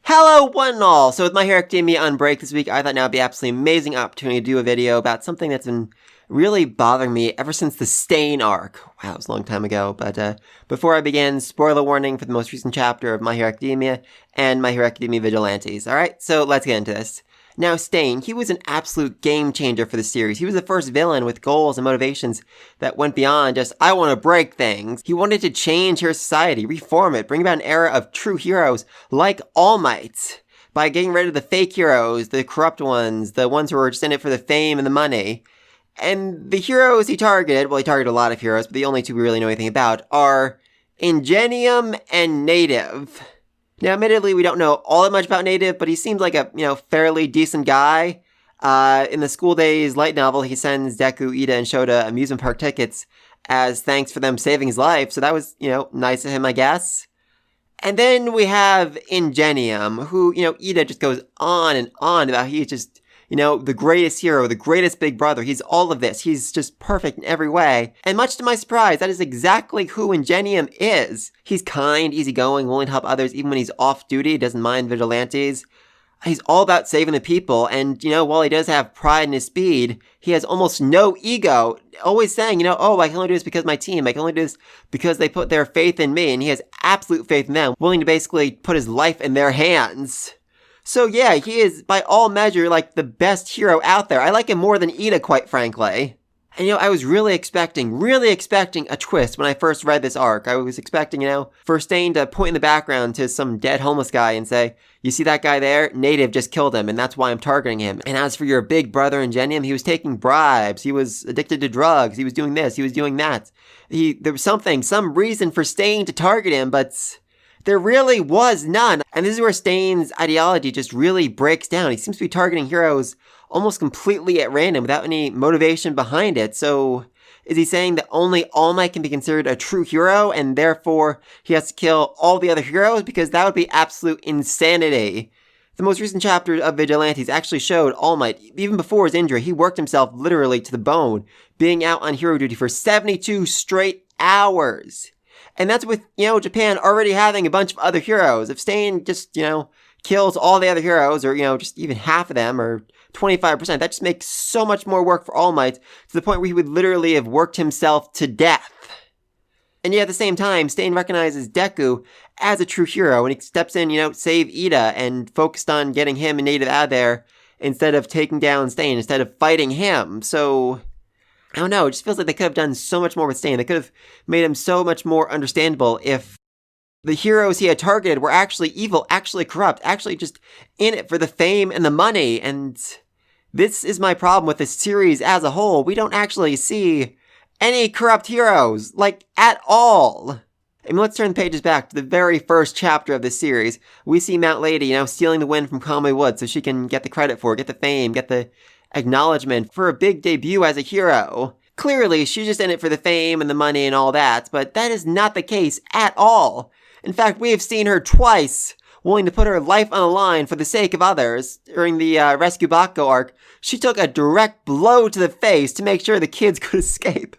Hello, one and all! So with My Hero Academia on break this week, I thought now would be an absolutely amazing opportunity to do a video about something that's been really bothering me ever since the Stain arc. Wow, it was a long time ago, but before I begin, spoiler warning for the most recent chapter of My Hero Academia and My Hero Academia Vigilantes. Alright, so let's get into this. Now, Stain, he was an absolute game changer for the series. He was the first villain with goals and motivations that went beyond just, I want to break things. He wanted to change Hero Society, reform it, bring about an era of true heroes like All Might, by getting rid of the fake heroes, the corrupt ones, the ones who were just in it for the fame and the money. And the heroes he targeted, well, he targeted a lot of heroes, but the only two we really know anything about are Ingenium and Native. Now, admittedly, we don't know all that much about Native, but he seems like a, fairly decent guy. In the School Days light novel, he sends Deku, Ida, and Shota amusement park tickets as thanks for them saving his life, so that was, nice of him, I guess. And then we have Ingenium, who, Ida just goes on and on about he's just, the greatest hero, the greatest big brother. He's all of this. He's just perfect in every way. And much to my surprise, that is exactly who Ingenium is. He's kind, easygoing, willing to help others even when he's off duty, doesn't mind vigilantes. He's all about saving the people, and, while he does have pride in his speed, he has almost no ego, always saying, I can only do this because of my team, I can only do this because they put their faith in me, and he has absolute faith in them, willing to basically put his life in their hands. So yeah, he is, by all measure, like the best hero out there. I like him more than Ida, quite frankly. And I was really expecting a twist when I first read this arc. I was expecting, for Stain to point in the background to some dead homeless guy and say, you see that guy there? Native just killed him, and that's why I'm targeting him. And as for your big brother Ingenium, he was taking bribes, he was addicted to drugs, he was doing this, he was doing that. There was some reason for Stain to target him, but there really was none. And this is where Stain's ideology just really breaks down. He seems to be targeting heroes almost completely at random without any motivation behind it. So is he saying that only All Might can be considered a true hero and therefore he has to kill all the other heroes? Because that would be absolute insanity. The most recent chapter of Vigilantes actually showed All Might, even before his injury, he worked himself literally to the bone, being out on hero duty for 72 straight hours. And that's with, Japan already having a bunch of other heroes. If Stain just, kills all the other heroes, or, just even half of them, or 25%, that just makes so much more work for All Might, to the point where he would literally have worked himself to death. And yet at the same time, Stain recognizes Deku as a true hero, and he steps in, save Ida, and focused on getting him and Native out of there, instead of taking down Stain, instead of fighting him. So I don't know, it just feels like they could have done so much more with Stain. They could have made him so much more understandable if the heroes he had targeted were actually evil, actually corrupt, actually just in it for the fame and the money. And this is my problem with this series as a whole. We don't actually see any corrupt heroes, at all. I mean, let's turn the pages back to the very first chapter of this series. We see Mount Lady, stealing the win from Conway Wood so she can get the credit for it, get the fame, get the acknowledgement for a big debut as a hero. Clearly, she's just in it for the fame and the money and all that, but that is not the case at all. In fact, we have seen her twice willing to put her life on the line for the sake of others. During the Rescue Bakugo arc, she took a direct blow to the face to make sure the kids could escape.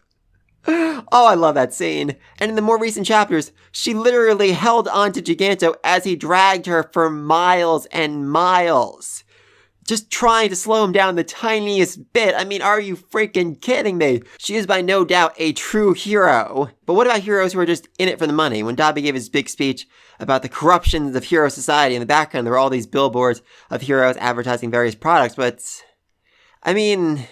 Oh, I love that scene. And in the more recent chapters, she literally held on to Giganto as he dragged her for miles and miles, just trying to slow him down the tiniest bit. I mean, are you freaking kidding me? She is by no doubt a true hero. But what about heroes who are just in it for the money? When Dabi gave his big speech about the corruptions of hero society, in the background there were all these billboards of heroes advertising various products, but I mean,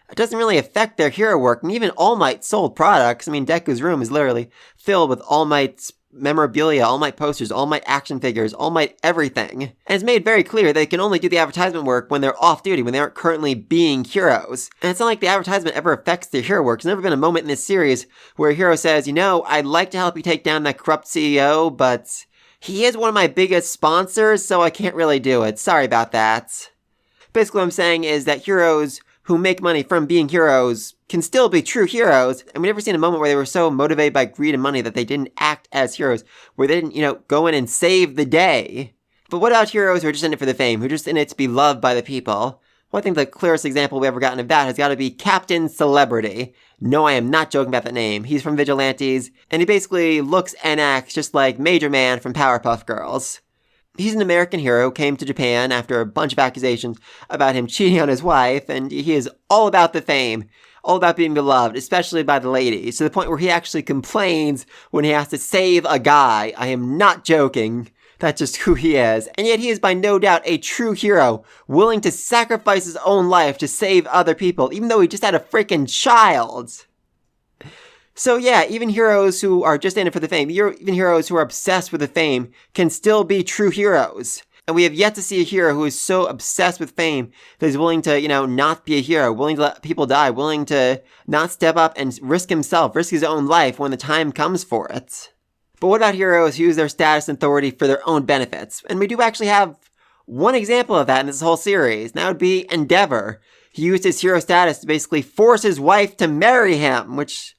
it doesn't really affect their hero work. And even All Might sold products. I mean, Deku's room is literally filled with All Might's memorabilia, All Might posters, All Might action figures, All Might everything. And it's made very clear they can only do the advertisement work when they're off duty, when they aren't currently being heroes. And it's not like the advertisement ever affects their hero work. There's never been a moment in this series where a hero says, I'd like to help you take down that corrupt CEO, but he is one of my biggest sponsors, so I can't really do it. Sorry about that. Basically what I'm saying is that heroes who make money from being heroes can still be true heroes, and we've never seen a moment where they were so motivated by greed and money that they didn't act as heroes, where they didn't, go in and save the day. But what about heroes who are just in it for the fame, who are just in it to be loved by the people? Well, I think the clearest example we've ever gotten of that has got to be Captain Celebrity. No, I am not joking about that name. He's from Vigilantes, and he basically looks and acts just like Major Man from Powerpuff Girls. He's an American hero who came to Japan after a bunch of accusations about him cheating on his wife, and he is all about the fame, all about being beloved, especially by the ladies, to the point where he actually complains when he has to save a guy. I am not joking. That's just who he is. And yet he is by no doubt a true hero, willing to sacrifice his own life to save other people, even though he just had a freaking child. So yeah, even heroes who are just in it for the fame, even heroes who are obsessed with the fame, can still be true heroes. And we have yet to see a hero who is so obsessed with fame that he's willing to, not be a hero, willing to let people die, willing to not step up and risk himself, risk his own life when the time comes for it. But what about heroes who use their status and authority for their own benefits? And we do actually have one example of that in this whole series, and that would be Endeavor. He used his hero status to basically force his wife to marry him, which,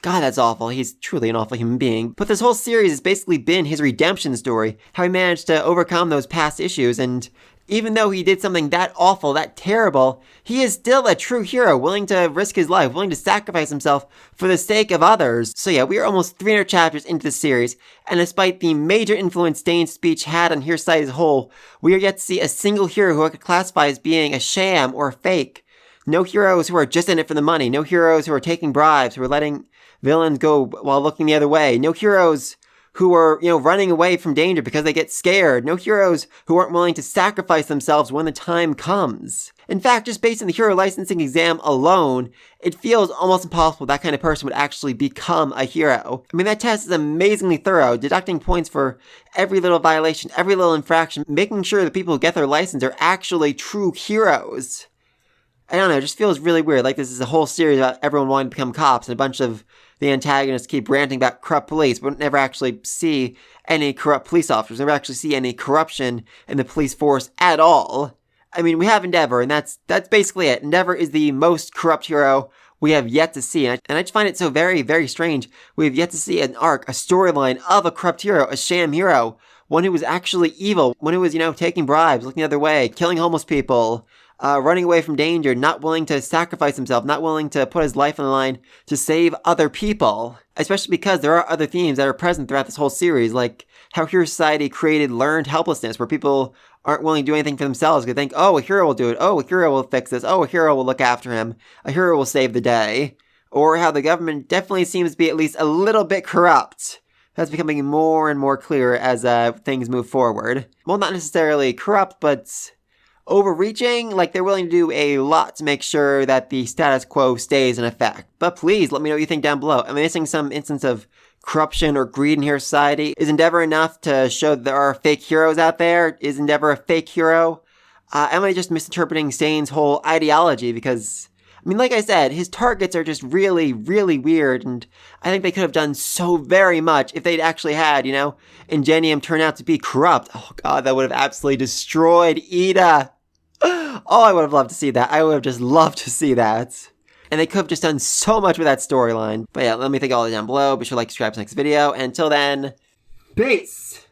God, that's awful. He's truly an awful human being. But this whole series has basically been his redemption story, how he managed to overcome those past issues, and even though he did something that awful, that terrible, he is still a true hero, willing to risk his life, willing to sacrifice himself for the sake of others. So yeah, we are almost 300 chapters into the series, and despite the major influence Stain's speech had on Hero Society as a whole, we are yet to see a single hero who I could classify as being a sham or a fake. No heroes who are just in it for the money, no heroes who are taking bribes, who are letting villains go while looking the other way, no heroes who are, running away from danger because they get scared. No heroes who aren't willing to sacrifice themselves when the time comes. In fact, just based on the hero licensing exam alone, it feels almost impossible that kind of person would actually become a hero. I mean, that test is amazingly thorough, deducting points for every little violation, every little infraction, making sure the people who get their license are actually true heroes. I don't know, it just feels really weird. Like this is a whole series about everyone wanting to become cops, and a bunch of the antagonists keep ranting about corrupt police, but never actually see any corrupt police officers, never actually see any corruption in the police force at all. I mean, we have Endeavor, and that's basically it. Endeavor is the most corrupt hero we have yet to see, and I just find it so very, very strange. We have yet to see an arc, a storyline of a corrupt hero, a sham hero, one who was actually evil, one who was, taking bribes, looking the other way, killing homeless people, running away from danger, not willing to sacrifice himself, not willing to put his life on the line to save other people. Especially because there are other themes that are present throughout this whole series, like how Hero Society created learned helplessness, where people aren't willing to do anything for themselves. They think, oh, a hero will do it. Oh, a hero will fix this. Oh, a hero will look after him. A hero will save the day. Or how the government definitely seems to be at least a little bit corrupt. That's becoming more and more clear as things move forward. Well, not necessarily corrupt, but overreaching, like they're willing to do a lot to make sure that the status quo stays in effect. But please, let me know what you think down below. Am I missing some instance of corruption or greed in Hero Society? Is Endeavor enough to show that there are fake heroes out there? Is Endeavor a fake hero? Am I just misinterpreting Stain's whole ideology? Because, I mean, like I said, his targets are just really, really weird, and I think they could have done so very much if they'd actually had, Ingenium turn out to be corrupt. Oh god, that would have absolutely destroyed Ida. Oh, I would have loved to see that. I would have just loved to see that. And they could have just done so much with that storyline. But yeah, let me think all that down below. Be sure to like, subscribe to the next video. And until then, peace!